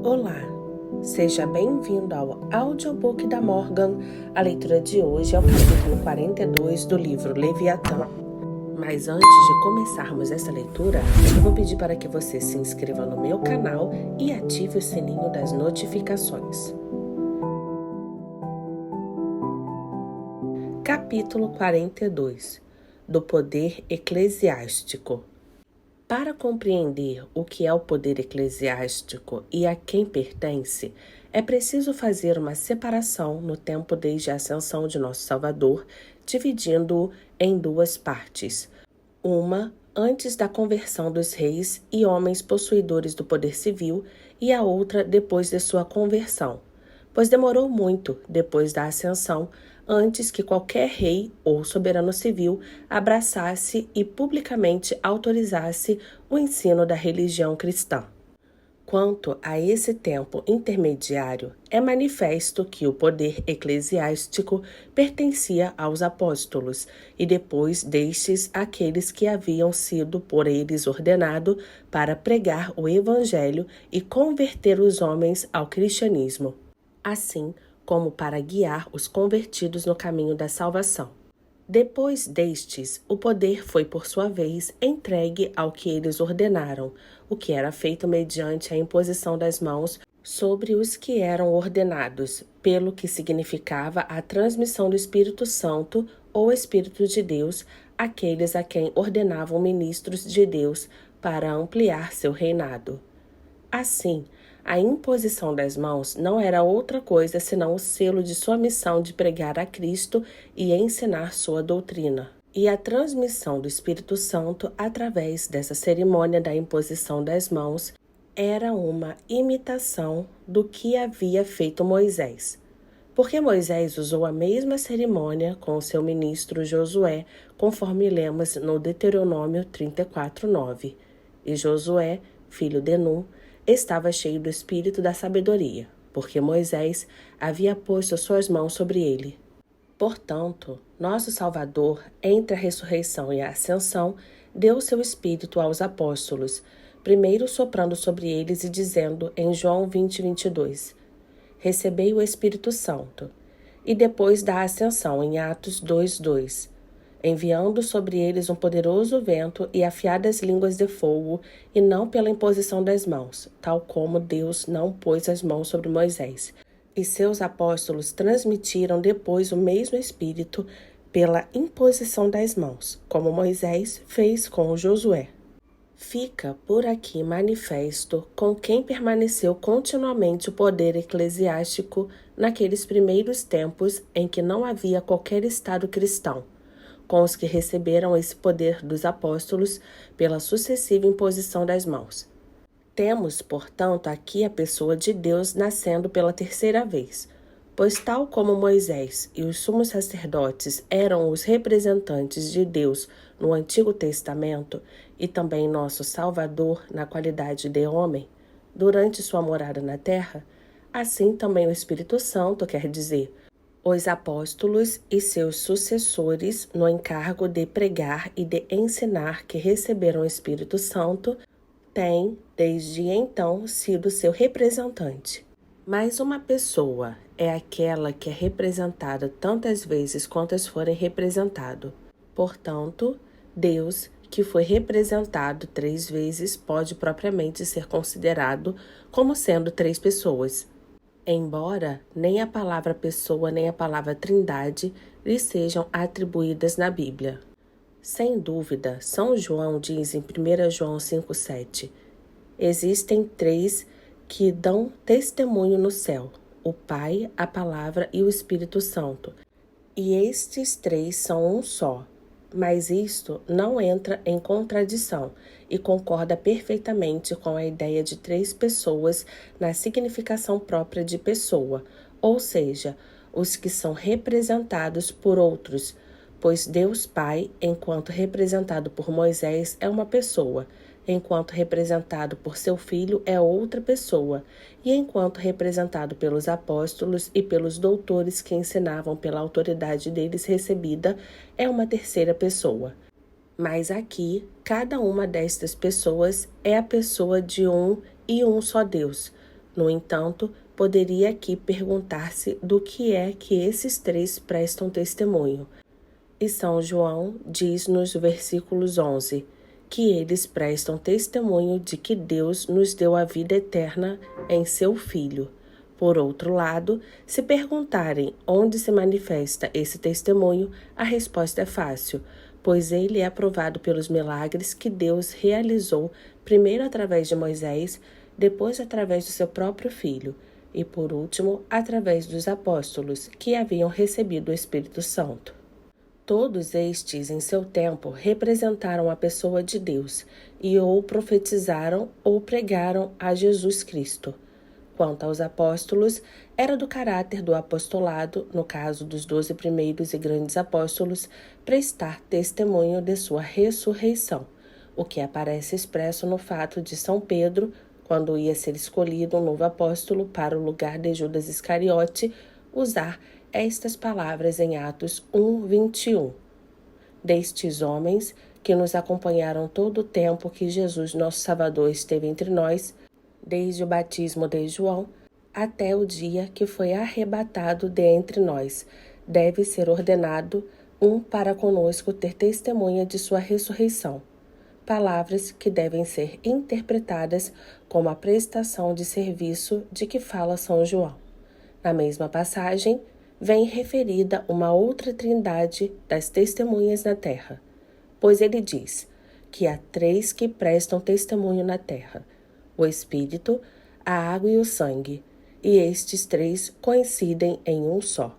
Olá, seja bem-vindo ao audiobook da Morgan. A leitura de hoje é o capítulo 42 do livro Leviatã. Mas antes de começarmos essa leitura, eu vou pedir para que você se inscreva no meu canal e ative o sininho das notificações. Capítulo 42 do poder eclesiástico. Para compreender o que é o poder eclesiástico e a quem pertence, é preciso fazer uma separação no tempo desde a ascensão de nosso Salvador, dividindo-o em duas partes. Uma antes da conversão dos reis e homens possuidores do poder civil, e a outra depois de sua conversão, pois demorou muito depois da ascensão antes que qualquer rei ou soberano civil abraçasse e publicamente autorizasse o ensino da religião cristã. Quanto a esse tempo intermediário, é manifesto que o poder eclesiástico pertencia aos apóstolos, e depois destes aqueles que haviam sido por eles ordenado para pregar o evangelho e converter os homens ao cristianismo, assim como para guiar os convertidos no caminho da salvação. Depois destes, o poder foi, por sua vez, entregue ao que eles ordenaram, o que era feito mediante a imposição das mãos sobre os que eram ordenados, pelo que significava a transmissão do Espírito Santo ou Espírito de Deus àqueles a quem ordenavam ministros de Deus para ampliar seu reinado. Assim, a imposição das mãos não era outra coisa senão o selo de sua missão de pregar a Cristo e ensinar sua doutrina. E a transmissão do Espírito Santo através dessa cerimônia da imposição das mãos era uma imitação do que havia feito Moisés. Porque Moisés usou a mesma cerimônia com o seu ministro Josué, conforme lemos no Deuteronômio 34:9. E Josué, filho de Nun, estava cheio do espírito da sabedoria, porque Moisés havia posto suas mãos sobre ele. Portanto, nosso Salvador, entre a ressurreição e a ascensão, deu seu espírito aos apóstolos, primeiro soprando sobre eles e dizendo em João 20:22, recebei o Espírito Santo, e depois da ascensão em Atos 2:2, enviando sobre eles um poderoso vento e afiadas línguas de fogo, e não pela imposição das mãos, tal como Deus não pôs as mãos sobre Moisés. E seus apóstolos transmitiram depois o mesmo Espírito pela imposição das mãos, como Moisés fez com Josué. Fica por aqui manifesto com quem permaneceu continuamente o poder eclesiástico naqueles primeiros tempos em que não havia qualquer Estado cristão, com os que receberam esse poder dos apóstolos pela sucessiva imposição das mãos. Temos, portanto, aqui a pessoa de Deus nascendo pela terceira vez, pois tal como Moisés e os sumos sacerdotes eram os representantes de Deus no Antigo Testamento e também nosso Salvador na qualidade de homem, durante sua morada na terra, assim também o Espírito Santo, quer dizer, os apóstolos e seus sucessores no encargo de pregar e de ensinar que receberam o Espírito Santo, têm, desde então, sido seu representante. Mas uma pessoa é aquela que é representada tantas vezes quantas forem representado. Portanto, Deus, que foi representado 3 vezes, pode propriamente ser considerado como sendo 3 pessoas. Embora nem a palavra pessoa nem a palavra trindade lhe sejam atribuídas na Bíblia. Sem dúvida, São João diz em 1 João 5,7, existem 3 que dão testemunho no céu, o Pai, a Palavra e o Espírito Santo. E estes 3 são um só. Mas isto não entra em contradição e concorda perfeitamente com a ideia de 3 pessoas na significação própria de pessoa, ou seja, os que são representados por outros, pois Deus Pai, enquanto representado por Moisés, é uma pessoa, enquanto representado por seu Filho é outra pessoa, e enquanto representado pelos apóstolos e pelos doutores que ensinavam pela autoridade deles recebida, é uma terceira pessoa. Mas aqui, cada uma destas pessoas é a pessoa de um e um só Deus, No entanto, poderia aqui perguntar-se do que é que esses três prestam testemunho. E São João diz nos versículos 11 que eles prestam testemunho de que Deus nos deu a vida eterna em seu Filho. Por outro lado, se perguntarem onde se manifesta esse testemunho, a resposta é fácil, pois ele é provado pelos milagres que Deus realizou primeiro através de Moisés, depois através do seu próprio Filho e, por último, através dos apóstolos, que haviam recebido o Espírito Santo. Todos estes, em seu tempo, representaram a pessoa de Deus e ou profetizaram ou pregaram a Jesus Cristo. Quanto aos apóstolos, era do caráter do apostolado, no caso dos 12 primeiros e grandes apóstolos, prestar testemunho de sua ressurreição, o que aparece expresso no fato de São Pedro, quando ia ser escolhido um novo apóstolo para o lugar de Judas Iscariote, usar estas palavras em Atos 1:21. Destes homens, que nos acompanharam todo o tempo que Jesus, nosso Salvador, esteve entre nós, desde o batismo de João até o dia que foi arrebatado de entre nós, deve ser ordenado um para conosco ter testemunha de sua ressurreição. Palavras que devem ser interpretadas como a prestação de serviço de que fala São João. Na mesma passagem, vem referida uma outra trindade das testemunhas na terra, pois ele diz que há três que prestam testemunho na terra: o Espírito, a água e o sangue, e estes três coincidem em um só.